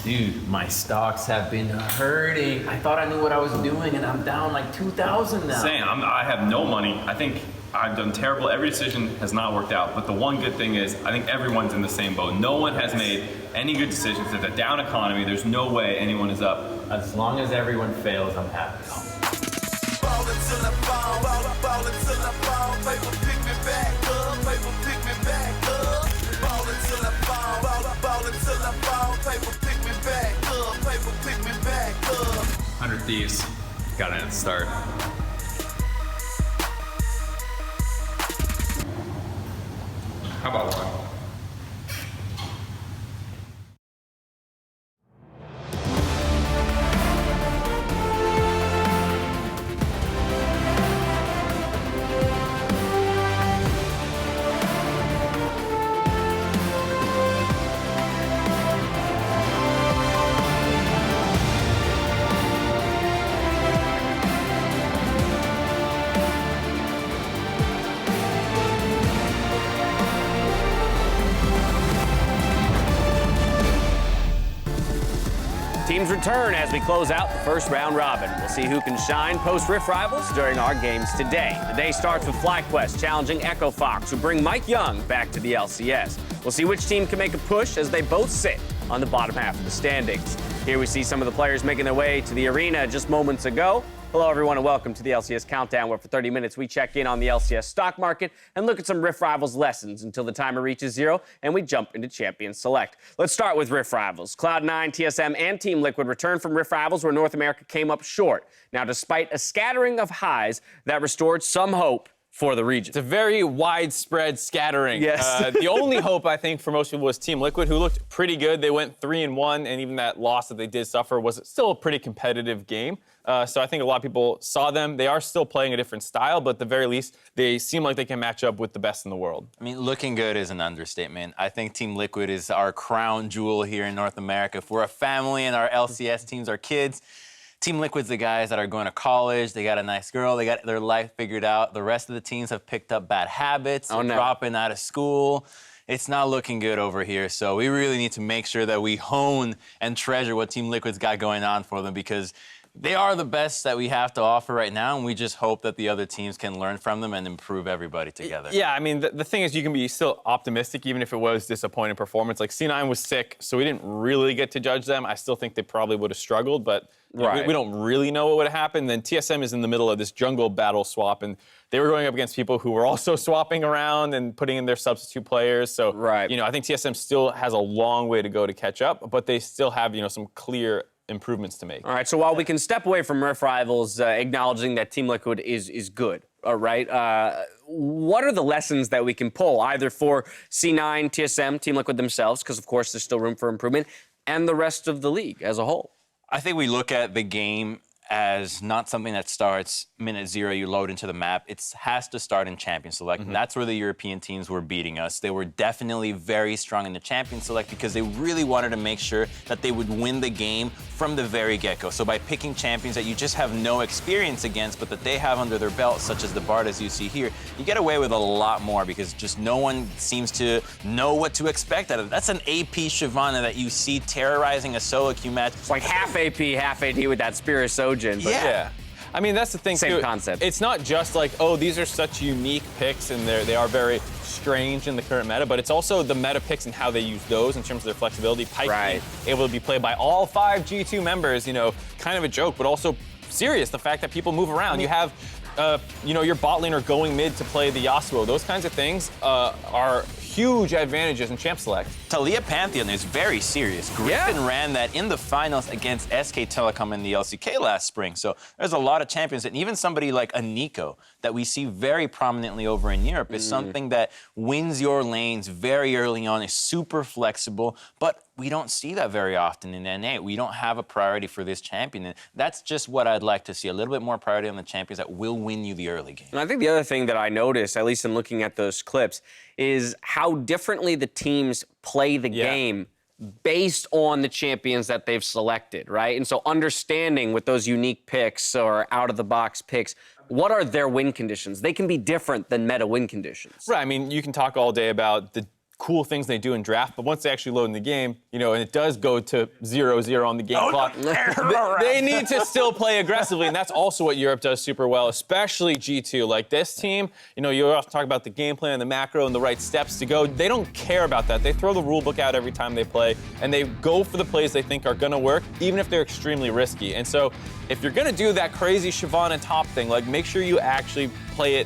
Dude, my stocks have been hurting. I thought I knew what I was doing, and I'm down like 2,000 now. Same. I have no money. I think I've done terrible. Every decision has not worked out. But the one good thing is I think everyone's in the same boat. No one has made any good decisions. It's a down economy. There's no way anyone is up. As long as everyone fails, I'm happy. Ball until I fall, ball until I fall. Paper pick me back up, paper pick me back up. Ball until I fall, ball until I fall. Paper pick me back up, paper pick me back up. 100 Thieves. Got it at the start. How about one? Teams return as we close out the first round robin. We'll see who can shine post-Rift Rivals during our games today. The day starts with FlyQuest challenging Echo Fox, who bring Mike Young back to the LCS. We'll see which team can make a push as they both sit on the bottom half of the standings. Here we see some of the players making their way to the arena just moments ago. Hello, everyone, and welcome to the LCS Countdown, where for 30 minutes we check in on the LCS stock market and look at some Rift Rivals lessons until the timer reaches 0 and we jump into Champions Select. Let's start with Rift Rivals. Cloud9, TSM, and Team Liquid returned from Rift Rivals, where North America came up short. Now, despite a scattering of highs that restored some hope for the region. It's a very widespread scattering. Yes. The only hope, I think, for most people was Team Liquid, who looked pretty good. They went 3-1, and even that loss that they did suffer was still a pretty competitive game. So I think a lot of people saw them. They are still playing a different style, but at the very least, they seem like they can match up with the best in the world. I mean, looking good is an understatement. I think Team Liquid is our crown jewel here in North America. If we're a family and our LCS teams are kids, Team Liquid's the guys that are going to college, they got a nice girl, they got their life figured out. The rest of the teams have picked up bad habits, dropping out of school. It's not looking good over here, so we really need to make sure that we hone and treasure what Team Liquid's got going on for them, because they are the best that we have to offer right now, and we just hope that the other teams can learn from them and improve everybody together. Yeah, I mean, the thing is, you can be still optimistic even if it was disappointing performance. Like, C9 was sick, so we didn't really get to judge them. I still think they probably would have struggled, but we don't really know what would have happened. Then TSM is in the middle of this jungle battle swap, and they were going up against people who were also swapping around and putting in their substitute players. So, you know, I think TSM still has a long way to go to catch up, but they still have, you know, some clear improvements to make. All right, so while we can step away from Rift Rivals, acknowledging that Team Liquid is good, all right, what are the lessons that we can pull, either for C9, TSM, Team Liquid themselves, because, of course, there's still room for improvement, and the rest of the league as a whole? I think we look at the game as not something that starts minute 0, you load into the map. It has to start in Champion Select. And that's where the European teams were beating us. They were definitely very strong in the Champion Select because they really wanted to make sure that they would win the game from the very get-go. So by picking champions that you just have no experience against, but that they have under their belt, such as the Bard as you see here, you get away with a lot more because just no one seems to know what to expect out of it. That's an AP Shyvana that you see terrorizing a solo queue match. It's like half AP, half AD with that Spirit Sojin. But yeah. I mean, that's the thing, Same too. concept. It's not just like, oh, these are such unique picks and they are very strange in the current meta, but it's also the meta picks and how they use those in terms of their flexibility. Pike being able to be played by all 5 G2 members, you know, kind of a joke, but also serious. The fact that people move around. You have, you know, your bot laner going mid to play the Yasuo. Those kinds of things are huge advantages in Champ Select. Talia Pantheon is very serious. Griffin ran that in the finals against SK Telecom in the LCK last spring. So there's a lot of champions, and even somebody like a Nico that we see very prominently over in Europe is something that wins your lanes very early on, is super flexible, but we don't see that very often in NA. We don't have a priority for this champion, and that's just what I'd like to see, a little bit more priority on the champions that will win you the early game. And I think the other thing that I noticed, at least in looking at those clips, is how differently the teams play the game based on the champions that they've selected, right? And so understanding with those unique picks or out-of-the-box picks, what are their win conditions? They can be different than meta win conditions. Right, I mean, you can talk all day about the cool things they do in draft, but once they actually load in the game, and it does go to 0-0 on the game clock, they need to still play aggressively, and that's also what Europe does super well, especially G2. Like this team, you often talk about the game plan, the macro, and the right steps to go. They don't care about that. They throw the rule book out every time they play, and they go for the plays they think are going to work, even if they're extremely risky. And so if you're going to do that crazy Siobhan and top thing, like make sure you actually play it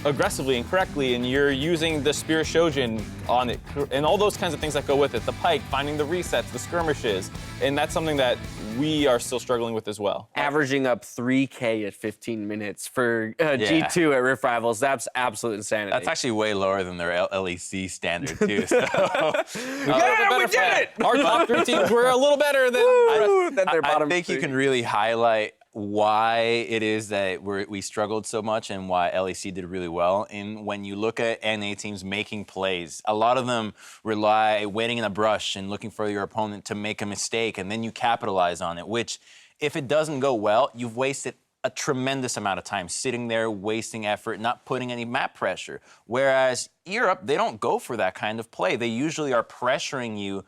aggressively and correctly, and you're using the Spear Shojin on it, and all those kinds of things that go with it, the pike, finding the resets, the skirmishes, and that's something that we are still struggling with as well. Averaging up 3K at 15 minutes for G2 at Rift Rivals, that's absolute insanity. That's actually way lower than their LEC standard, too. So. We did it! Our top 3 teams were a little better than their bottom I think 3. you can really highlight why it is that we struggled so much and why LEC did really well. And when you look at NA teams making plays, a lot of them rely waiting in a brush and looking for your opponent to make a mistake, and then you capitalize on it, which if it doesn't go well, you've wasted a tremendous amount of time sitting there, wasting effort, not putting any map pressure. Whereas Europe, they don't go for that kind of play. They usually are pressuring you,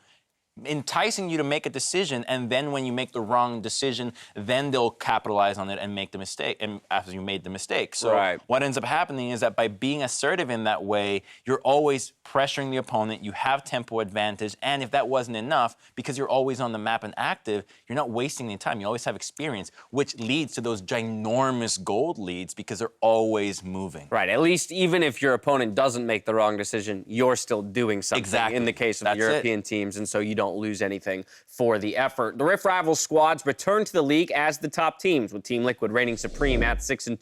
enticing you to make a decision, and then when you make the wrong decision, then they'll capitalize on it and make the mistake, and after you made the mistake. So what ends up happening is that by being assertive in that way, you're always pressuring the opponent, you have tempo advantage, and if that wasn't enough, because you're always on the map and active, you're not wasting any time, you always have experience, which leads to those ginormous gold leads because they're always moving. Right, at least even if your opponent doesn't make the wrong decision, you're still doing something in the case of the European teams, and so you don't lose anything for the effort. The Rift Rivals squads return to the league as the top teams, with Team Liquid reigning supreme at 6-2.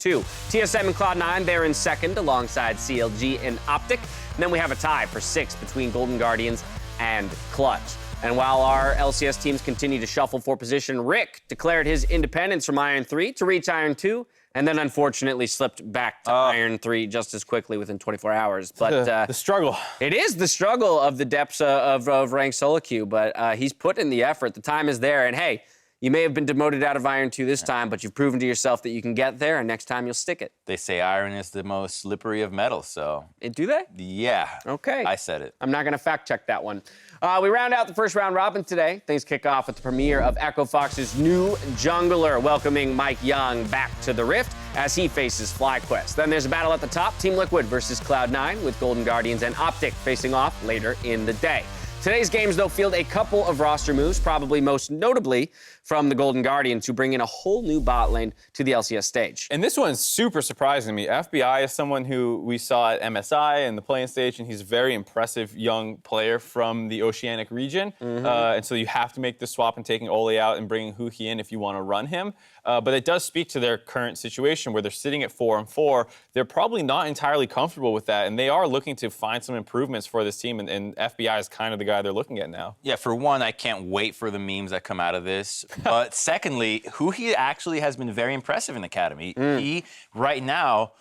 TSM and Cloud9, they're in second alongside CLG and Optic. And then we have a tie for 6th between Golden Guardians and Clutch. And while our LCS teams continue to shuffle for position, Rick declared his independence from Iron 3 to reach Iron 2, and then unfortunately slipped back to Iron 3 just as quickly within 24 hours. But the struggle. It is the struggle of the depths of ranked solo queue, but he's put in the effort. The time is there, and hey, you may have been demoted out of Iron 2 this time, but you've proven to yourself that you can get there, and next time you'll stick it. They say iron is the most slippery of metals, so... Do they? Yeah. Okay. I said it. I'm not going to fact check that one. We round out the first round robin today. Things kick off with the premiere of Echo Fox's new jungler, welcoming Mike Young back to the Rift as he faces FlyQuest. Then there's a battle at the top, Team Liquid versus Cloud9, with Golden Guardians and Optic facing off later in the day. Today's games, though, field a couple of roster moves, probably most notably from the Golden Guardians, who bring in a whole new bot lane to the LCS stage. And this one's super surprising to me. FBI is someone who we saw at MSI and the playing stage, and he's a very impressive young player from the Oceanic region. And so you have to make the swap and taking Ole out and bringing Huhi in if you want to run him. But it does speak to their current situation where they're sitting at 4-4. They're probably not entirely comfortable with that, and they are looking to find some improvements for this team, and FBI is kind of the guy they're looking at now. Yeah, for one, I can't wait for the memes that come out of this. But secondly, Huhi actually has been very impressive in the academy. He, right now,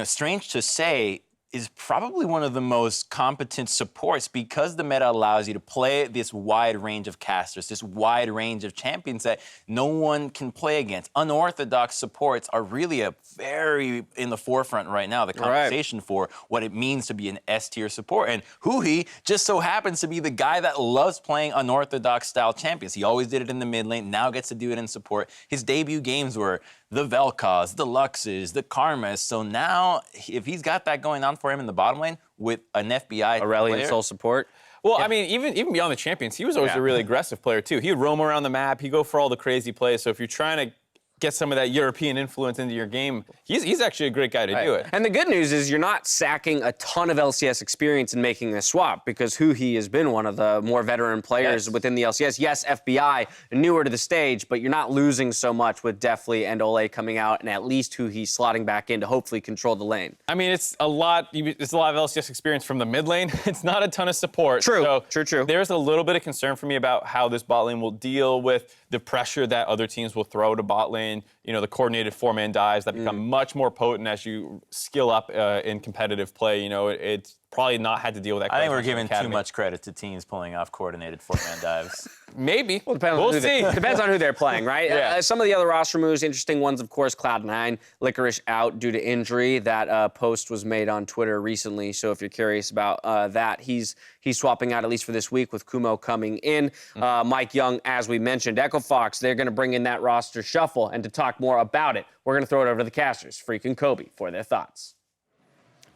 strange to say, is probably one of the most competent supports because the meta allows you to play this wide range of casters, this wide range of champions that no one can play against. Unorthodox supports are really very in the forefront right now, the conversation for what it means to be an S-tier support. And Huhi just so happens to be the guy that loves playing unorthodox style champions. He always did it in the mid lane, now gets to do it in support. His debut games were the Vel'Koz, the Luxes, the Karmas. So now, if he's got that going on for him in the bottom lane with an FBI Aurelian sole support. Well, I mean, even beyond the champions, he was always a really aggressive player, too. He would roam around the map. He'd go for all the crazy plays. So if you're trying to get some of that European influence into your game, he's actually a great guy to do it. And the good news is you're not sacking a ton of LCS experience and making a swap, because Huhi has been one of the more veteran players within the LCS. Yes, FBI, newer to the stage, but you're not losing so much with Deftly and Ole coming out, and at least Huhi slotting back in to hopefully control the lane. I mean, it's a lot of LCS experience from the mid lane. It's not a ton of support. True. There's a little bit of concern for me about how this bot lane will deal with the pressure that other teams will throw to bot lane. the coordinated 4-man dives that become much more potent as you skill up in competitive play. It's probably not had to deal with that. I think we're giving too much credit to teams pulling off coordinated 4-man dives. Maybe. Well, we'll see. Depends on who they're playing, right? Yeah. Some of the other roster moves, interesting ones, of course, Cloud9, Licorice out due to injury. That post was made on Twitter recently, so if you're curious about that, he's swapping out at least for this week with Kumo coming in. Mike Young, as we mentioned, Echo Fox, they're going to bring in that roster shuffle, and to talk more about it, we're going to throw it over to the casters, Freak and Kobe, for their thoughts.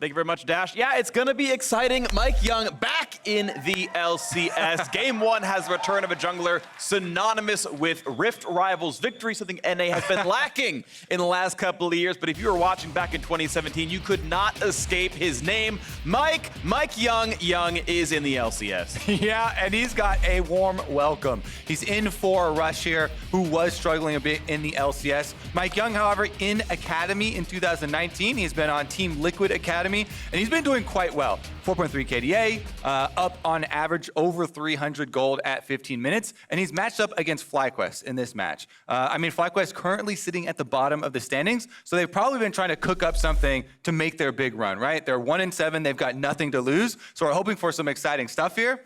Thank you very much, Dash. Yeah, it's going to be exciting. Mike Young back in the LCS. Game 1 has the return of a jungler synonymous with Rift Rivals victory, something NA has been lacking in the last couple of years. But if you were watching back in 2017, you could not escape his name. Mike Young. Young is in the LCS. Yeah, and he's got a warm welcome. He's in for a Rush here, who was struggling a bit in the LCS. Mike Young, however, in Academy in 2019. He's been on Team Liquid Academy, and he's been doing quite well. 4.3 KDA, up on average over 300 gold at 15 minutes, and he's matched up against FlyQuest in this match. FlyQuest currently sitting at the bottom of the standings, so they've probably been trying to cook up something to make their big run, right? They're 1-7, they've got nothing to lose, so we're hoping for some exciting stuff here.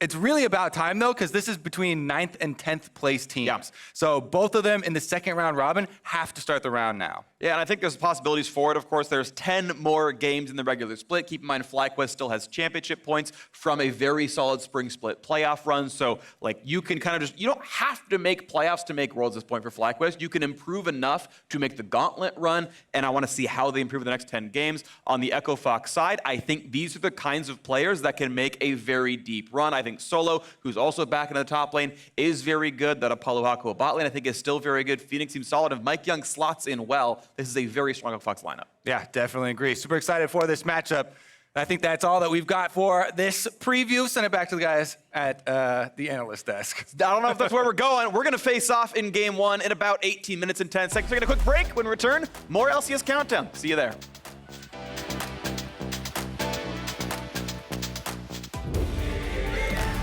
It's really about time, though, because this is between 9th and 10th place teams. Yeah. So both of them in the second round robin have to start the round now. Yeah, and I think there's possibilities for it. Of course, there's 10 more games in the regular split. Keep in mind, FlyQuest still has championship points from a very solid spring split playoff run. So, you can kind of you don't have to make playoffs to make Worlds at this point for FlyQuest. You can improve enough to make the gauntlet run, and I want to see how they improve in the next 10 games. On the Echo Fox side, I think these are the kinds of players that can make a very deep run. I think Solo, who's also back in the top lane, is very good. That Apollo Hako bot lane, I think, is still very good. Phoenix seems solid. If Mike Young slots in well, this is a very strong Echo Fox lineup. Yeah, definitely agree. Super excited for this matchup. I think that's all that we've got for this preview. Send it back to the guys at the analyst desk. I don't know if that's where we're going. We're going to face off in Game 1 in about 18 minutes and 10 seconds. We're going to take a quick break. When we return, more LCS Countdown. See you there.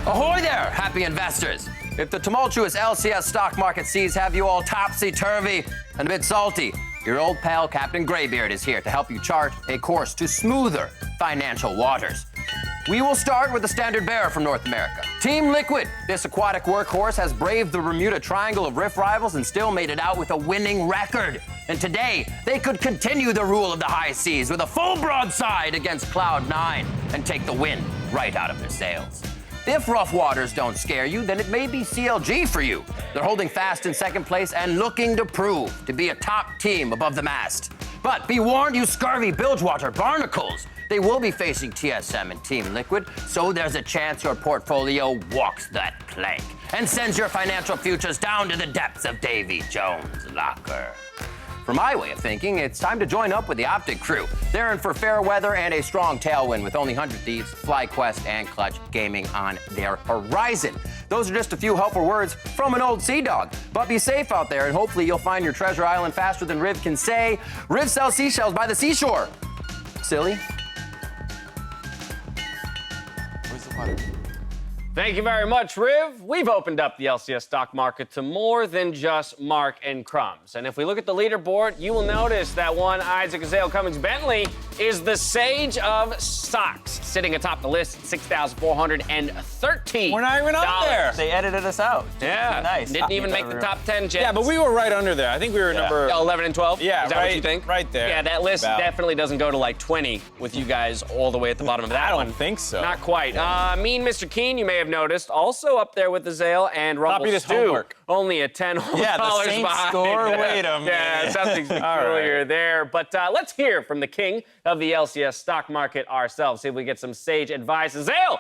Ahoy there, happy investors. If the tumultuous LCS stock market seas have you all topsy-turvy and a bit salty, your old pal Captain Greybeard is here to help you chart a course to smoother financial waters. We will start with the standard bearer from North America, Team Liquid. This aquatic workhorse has braved the Bermuda Triangle of Rift Rivals and still made it out with a winning record. And today, they could continue the rule of the high seas with a full broadside against Cloud9 and take the wind right out of their sails. If rough waters don't scare you, then it may be CLG for you. They're holding fast in second place and looking to prove to be a top team above the mast. But be warned, you scurvy bilgewater barnacles. They will be facing TSM and Team Liquid, so there's a chance your portfolio walks that plank and sends your financial futures down to the depths of Davy Jones' locker. For my way of thinking, it's time to join up with the Optic crew. They're in for fair weather and a strong tailwind with only 100 Thieves, FlyQuest, and Clutch Gaming on their horizon. Those are just a few helpful words from an old sea dog. But be safe out there, and hopefully you'll find your treasure island faster than Riv can say. Riv sells seashells by the seashore. Silly. Where's the water? Thank you very much, Riv. We've opened up the LCS stock market to more than just Mark and Crumbs. And if we look at the leaderboard, you will notice that one Isaac Azale Cummings Bentley is the sage of stocks, sitting atop the list at $6,413. We're not even up there. They edited us out. Yeah, Nice. didn't even make the top 10, Jets. Yeah, but we were right under there. I think we were number 11 and 12? Yeah, Is that what you think? right there. Yeah, that list About. definitely doesn't go to like 20 with you guys all the way at the bottom of that I one. don't think so. Not quite. Mean Mr. Keen, you may have noticed, also up there with Azale and Rumble Copy this Stew. homework. Only a $10 Yeah, the Saints behind. score. Wait a minute. Yeah, something's peculiar there. But let's hear from the king of the LCS stock market ourselves. See if we get some sage advice. Azale!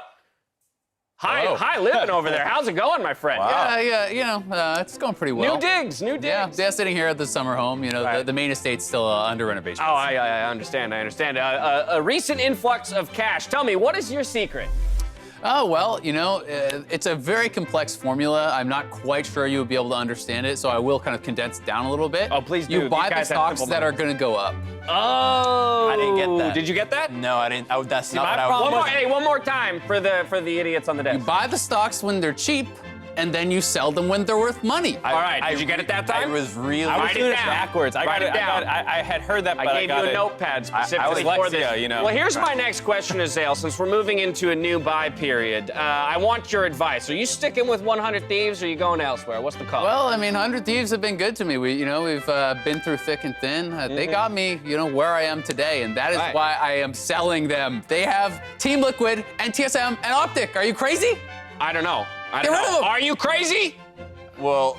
Hi living over there. How's it going, my friend? Wow. Yeah, it's going pretty well. New digs. Yeah, sitting here at the summer home. Right. The main estate's still under renovation. Oh, I understand. A recent influx of cash. Tell me, what is your secret? Oh, well, it's a very complex formula. I'm not quite sure you would be able to understand it, so I will kind of condense it down a little bit. Oh, please do. You buy the stocks that are going to go up. Oh, I didn't get that. Did you get that? No, I didn't. That's not what I was. One more time for the idiots on the desk. You buy the stocks when they're cheap, and then you sell them when they're worth money. All right, did you get it that time? I was really. I was Write it doing it down. backwards. I Write got it down. I had heard that, but I gave got you a it. notepad specifically I was for this. Lexia, you know. Well, here's my next question, Azale. Since we're moving into a new buy period, I want your advice. Are you sticking with 100 Thieves, or are you going elsewhere? What's the call? Well, I mean, 100 Thieves have been good to me. We've been through thick and thin. They got me, where I am today, and that is Right. why I am selling them. They have Team Liquid and TSM and Optic. Are you crazy? I don't know. I Get don't rid of know. them. Are you crazy? Well,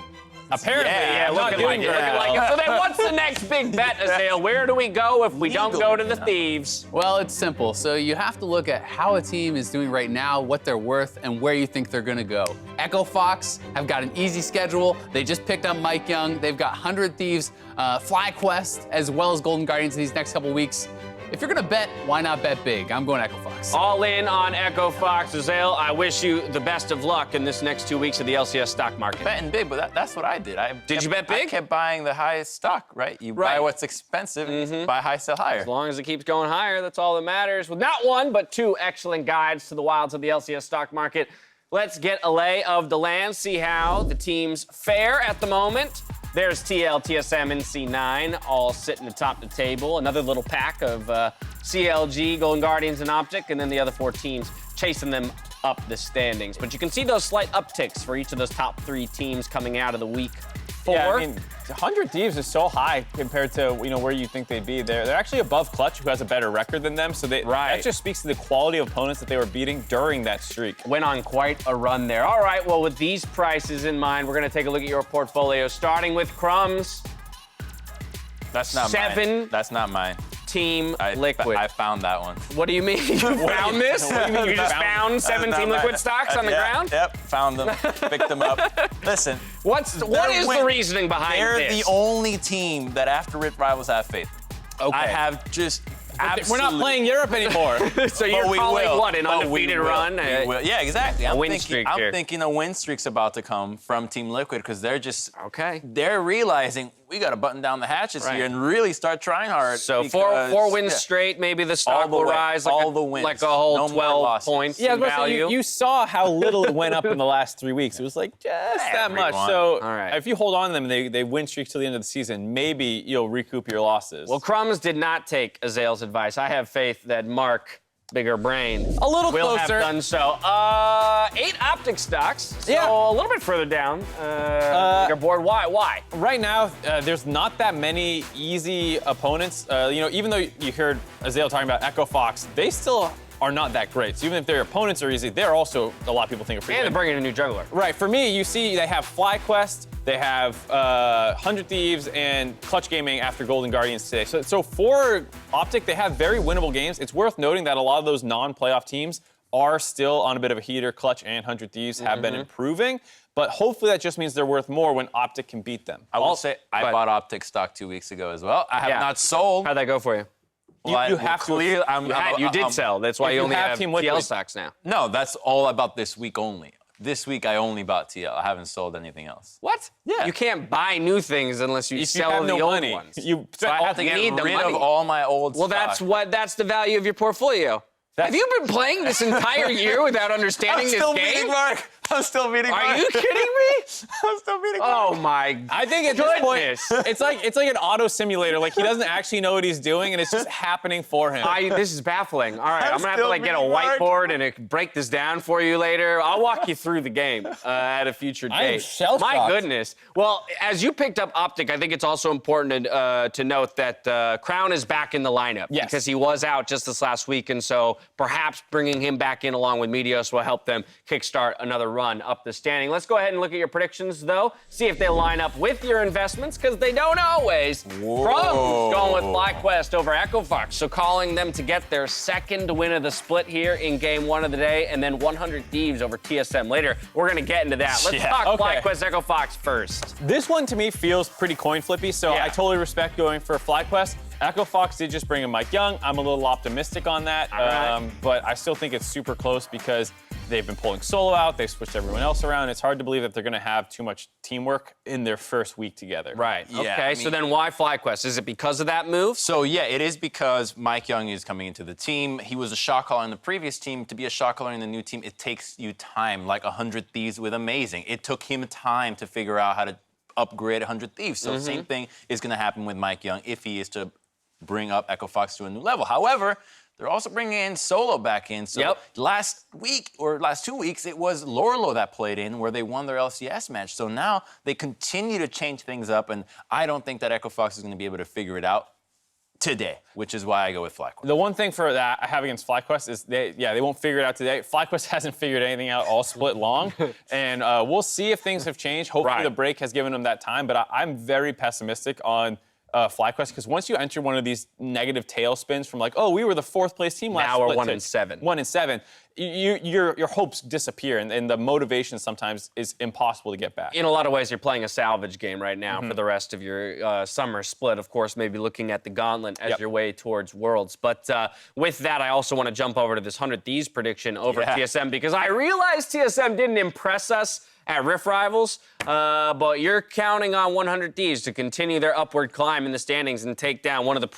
Apparently, Yeah, I'm not looking doing like it. great. Looking like it. So then what's the next big bet, Azale? Where do we go if we don't go to the Thieves? Well, it's simple. So you have to look at how a team is doing right now, what they're worth, and where you think they're gonna go. Echo Fox have got an easy schedule. They just picked up Mike Young. They've got 100 Thieves, FlyQuest, as well as Golden Guardians in these next couple weeks. If you're gonna bet, why not bet big? I'm going Echo Fox. All in on Echo Fox. Azale, I wish you the best of luck in this next 2 weeks of the LCS stock market. betting big, but that's what I did. Did you bet I big? kept buying the highest stock, right? You Right. buy what's expensive, buy high, sell higher. As long as it keeps going higher, that's all that matters. With not one, but two excellent guides to the wilds of the LCS stock market. Let's get a lay of the land, see how the teams fare at the moment. There's TL, TSM, and C9 all sitting atop the table. Another little pack of CLG, Golden Guardians, and Optic, and then the other 4 teams chasing them up the standings. But you can see those slight upticks for each of those top 3 teams coming out of the week 4. Yeah, I mean, 100 Thieves is so high compared to where you think they'd be. They're actually above Clutch, who has a better record than them. So that just speaks to the quality of opponents that they were beating during that streak. Went on quite a run there. All right, well, with these prices in mind, we're going to take a look at your portfolio, starting with Crumbs. That's not 7 mine. That's not mine. Team Liquid. I found that one. What do you mean? You found this? What do you mean You just found 7 Team Liquid stocks on the ground? Yep, found them, picked them up. Listen, What is the reasoning behind they're this? the only team that after Rift Rivals have faith. Okay. I have just We're not playing Europe anymore. So you're But we calling will. what, an But we undefeated will. run? We will. Yeah, exactly. I'm win thinking, streak here. I'm thinking a win streak's about to come from Team Liquid because they're just Okay. They're realizing we got to button down the hatches Right. here and really start trying hard. So because, four wins yeah. straight, maybe the stock All the will way. rise All the wins. like a whole No more 12 losses. points Yeah, I in was about to say, value. you saw how little it went up in the last 3 weeks. It was like just that much. Everyone. So All right. if you hold on to them and they win streak till the end of the season, maybe you'll recoup your losses. Well, Crumbs did not take Azale's advice. I have faith that Mark, bigger brain, a little will closer. have done so. 8 Optic stocks, so Yeah. a little bit further down your board. Why? Right now, there's not that many easy opponents. Even though you heard Azale talking about Echo Fox, they still are not that great. So even if their opponents are easy, they're also a lot of people think are pretty And they're good. bringing a new juggler. Right. For me, you see they have FlyQuest, they have 100 Thieves, and Clutch Gaming after Golden Guardians today. So for Optic, they have very winnable games. It's worth noting that a lot of those non-playoff teams are still on a bit of a heater. Clutch and 100 Thieves have been improving, but hopefully that just means they're worth more when Optic can beat them. I will say I but- bought Optic stock 2 weeks ago as well. I have Yeah. not sold. How'd that go for you? You have to. You did sell. That's why if you you only have have Team TL Liquid- stocks now. No, that's all about this week only. This week I only bought TL. I haven't sold anything else. What? Yeah. You can't buy new things unless you If you sell have the no old money, ones. you So I have to you get need the rid money. of all my old Well, stock. that's the value of your portfolio. Have you been playing this entire year without understanding I'm this still game? beating Mark. I'm still beating Mark. Are you kidding me? I'm still beating Mark. Oh my! I think at this point, it's like an auto simulator. Like he doesn't actually know what he's doing, and it's just happening for him. This is baffling. All right, I'm gonna have to still get a beating Mark. whiteboard and break this down for you later. I'll walk you through the game at a future I am date. shell-shocked. My goodness. Well, as you picked up Optic, I think it's also important to note that Crown is back in the lineup because he was out just this last week, and so perhaps bringing him back in along with Meteos will help them kickstart another run up the standing. Let's go ahead and look at your predictions, though. See if they line up with your investments, because they don't always. Crumbs going with FlyQuest over Echo Fox, so calling them to get their second win of the split here in Game 1 of the day, and then 100 Thieves over TSM later. We're going to get into that. Let's talk FlyQuest Echo Fox first. This one to me feels pretty coin flippy, so I totally respect going for FlyQuest. Echo Fox did just bring in Mike Young. I'm a little optimistic on that, All right. but I still think it's super close because They've been pulling solo out. They've switched everyone else around. It's hard to believe that they're going to have too much teamwork in their first week together. Right. Yeah, Okay. I So mean- then why FlyQuest? Is it because of that move? So yeah, it is because Mike Young is coming into the team. He was a shot caller in the previous team. To be a shot caller in the new team, it takes you time, like 100 Thieves with Amazing. It took him time to figure out how to upgrade 100 Thieves. So same thing is going to happen with Mike Young if he is to bring up Echo Fox to a new level. However, they're also bringing in Solo back in. So last week or last 2 weeks, it was Lorlo that played in where they won their LCS match. So now they continue to change things up, and I don't think that Echo Fox is going to be able to figure it out today, which is why I go with FlyQuest. The one thing for that I have against FlyQuest is they won't figure it out today. FlyQuest hasn't figured anything out all split long, and we'll see if things have changed. Hopefully the break has given them that time, but I'm very pessimistic on FlyQuest, because once you enter one of these negative tailspins from like, oh, we were the 4th place team last Now we're split 1-7. 1-7, your hopes disappear, and the motivation sometimes is impossible to get back. In a lot of ways, you're playing a salvage game right now for the rest of your summer split. Of course, maybe looking at the gauntlet as your way towards Worlds. But with that, I also want to jump over to this 100 Thieves prediction over TSM, because I realized TSM didn't impress us at Rift Rivals, but you're counting on 100 Thieves to continue their upward climb in the standings and take down one of the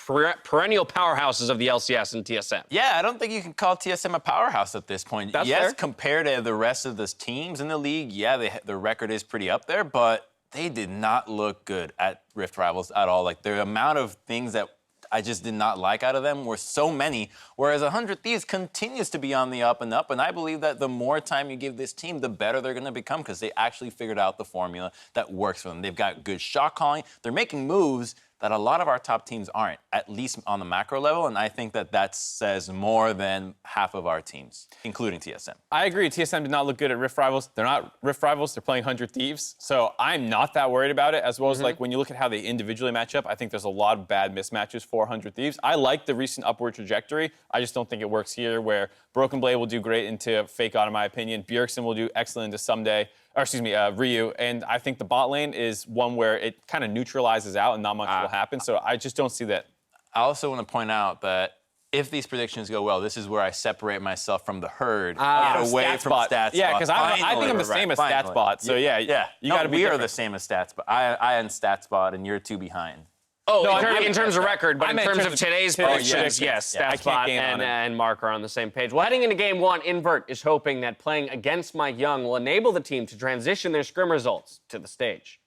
perennial powerhouses of the LCS and TSM. Yeah, I don't think you can call TSM a powerhouse at this point. That's yes, fair. compared to the rest of the teams in the league, the record is pretty up there, but they did not look good at Rift Rivals at all. Like, the amount of things that I just did not like out of them were so many, whereas 100 Thieves continues to be on the up and up, and I believe that the more time you give this team, the better they're going to become, because they actually figured out the formula that works for them. They've got good shot calling. They're making moves that a lot of our top teams aren't, at least on the macro level, and I think that that says more than half of our teams, including TSM. I agree. TSM did not look good at Rift Rivals. They're not Rift Rivals. They're playing 100 Thieves. So I'm not that worried about it, as well as like when you look at how they individually match up, I think there's a lot of bad mismatches for 100 Thieves. I like the recent upward trajectory. I just don't think it works here, where Broken Blade will do great into Fake Out, in my opinion. Bjergsen will do excellent into Someday. Or excuse me, Ryu. And I think the bot lane is one where it kind of neutralizes out and not much will happen. So I just don't see that. I also want to point out that if these predictions go well, this is where I separate myself from the herd, get away from StatsBot. Yeah, because I think I'm the same as StatsBot. So yeah, you got to be we different. are the same as StatsBot. I am StatsBot, and you're 2 behind. Oh, No, in terms of record, but in terms of today's predictions, yes, I can't StatsBot gain on it. and Mark are on the same page. Well, heading into Game 1, Invert is hoping that playing against Mike Young will enable the team to transition their scrim results to the stage.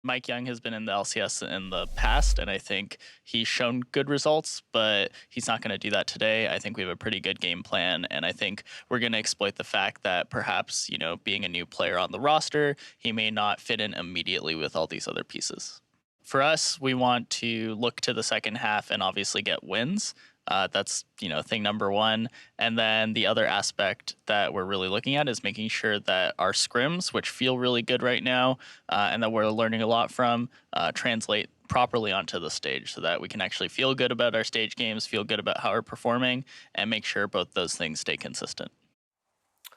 Mike Young has been in the LCS in the past, and I think he's shown good results, but he's not going to do that today. I think we have a pretty good game plan, and I think we're going to exploit the fact that perhaps, being a new player on the roster, he may not fit in immediately with all these other pieces. For us, we want to look to the second half and obviously get wins. That's, thing number one. And then the other aspect that we're really looking at is making sure that our scrims, which feel really good right now, and that we're learning a lot from, translate properly onto the stage so that we can actually feel good about our stage games, feel good about how we're performing, and make sure both those things stay consistent.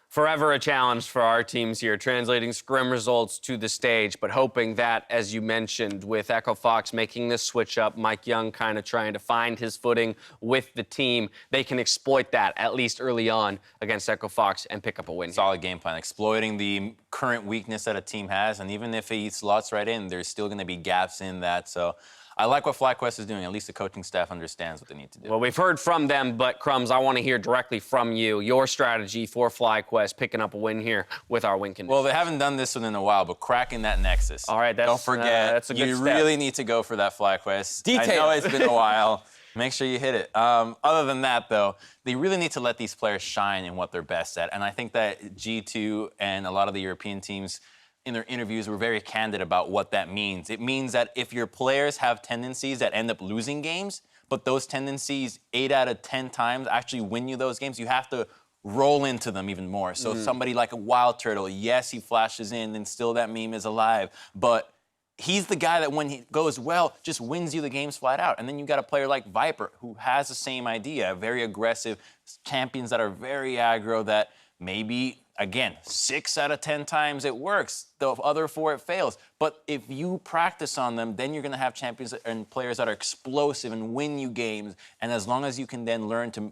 Forever a challenge for our teams here, translating scrim results to the stage, but hoping that, as you mentioned, with Echo Fox making this switch up, Mike Young kind of trying to find his footing with the team, they can exploit that, at least early on, against Echo Fox and pick up a win. Solid game plan, exploiting the current weakness that a team has, and even if he slots right in, there's still going to be gaps in that. So I like what FlyQuest is doing. At least the coaching staff understands what they need to do. Well, we've heard from them, but Crumbs, I want to hear directly from you, your strategy for FlyQuest, picking up a win here with our win condition. Well, they haven't done this one in a while, but cracking that Nexus. All right, don't forget, that's a good you step. really need to go for that FlyQuest. Detail. I know it's been a while. Make sure you hit it. Other than that, though, they really need to let these players shine in what they're best at. And I think that G2 and a lot of the European teams in their interviews were very candid about what that means. It means that if your players have tendencies that end up losing games, but those tendencies 8 out of 10 times actually win you those games, you have to roll into them even more. So somebody like a Wild Turtle, yes, he flashes in and still that meme is alive, but he's the guy that when he goes well, just wins you the games flat out. And then you got a player like Viper who has the same idea, very aggressive champions that are very aggro that maybe, again, 6 out of 10 times it works. The other 4 it fails. But if you practice on them, then you're going to have champions and players that are explosive and win you games. And as long as you can then learn to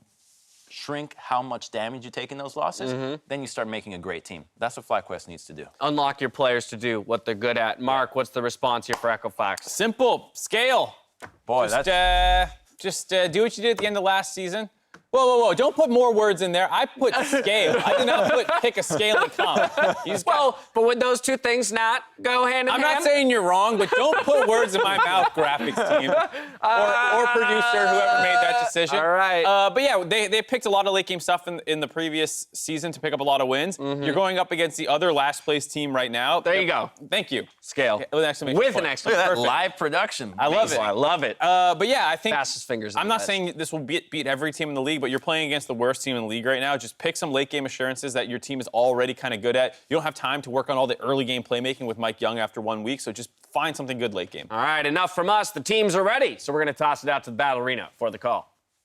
shrink how much damage you take in those losses, then you start making a great team. That's what FlyQuest needs to do. Unlock your players to do what they're good at. Mark, what's the response here for Echo Fox? Simple. Scale. Boy, Just do what you did at the end of last season. Whoa. Don't put more words in there. I put scale. I did not pick a scaling comp. Well, but would those two things not go hand in I'm hand? not saying you're wrong, but don't put words in my mouth, graphics team. Or producer, whoever made that decision. All right. But yeah, they picked a lot of late game stuff in the previous season to pick up a lot of wins. You're going up against the other last place team right now. There you go. Thank you. Scale. Okay, with an exclamation With point. an exclamation Look at that point. live production. I love it. I love it. But yeah, I think Fastest fingers in I'm the not bed. saying this will beat every team in the league, but you're playing against the worst team in the league right now. Just pick some late game assurances that your team is already kind of good at. You don't have time to work on all the early game playmaking with Mike Young after 1 week, so just find something good late game. All right, enough from us. The teams are ready, so we're going to toss it out to the battle arena for the call.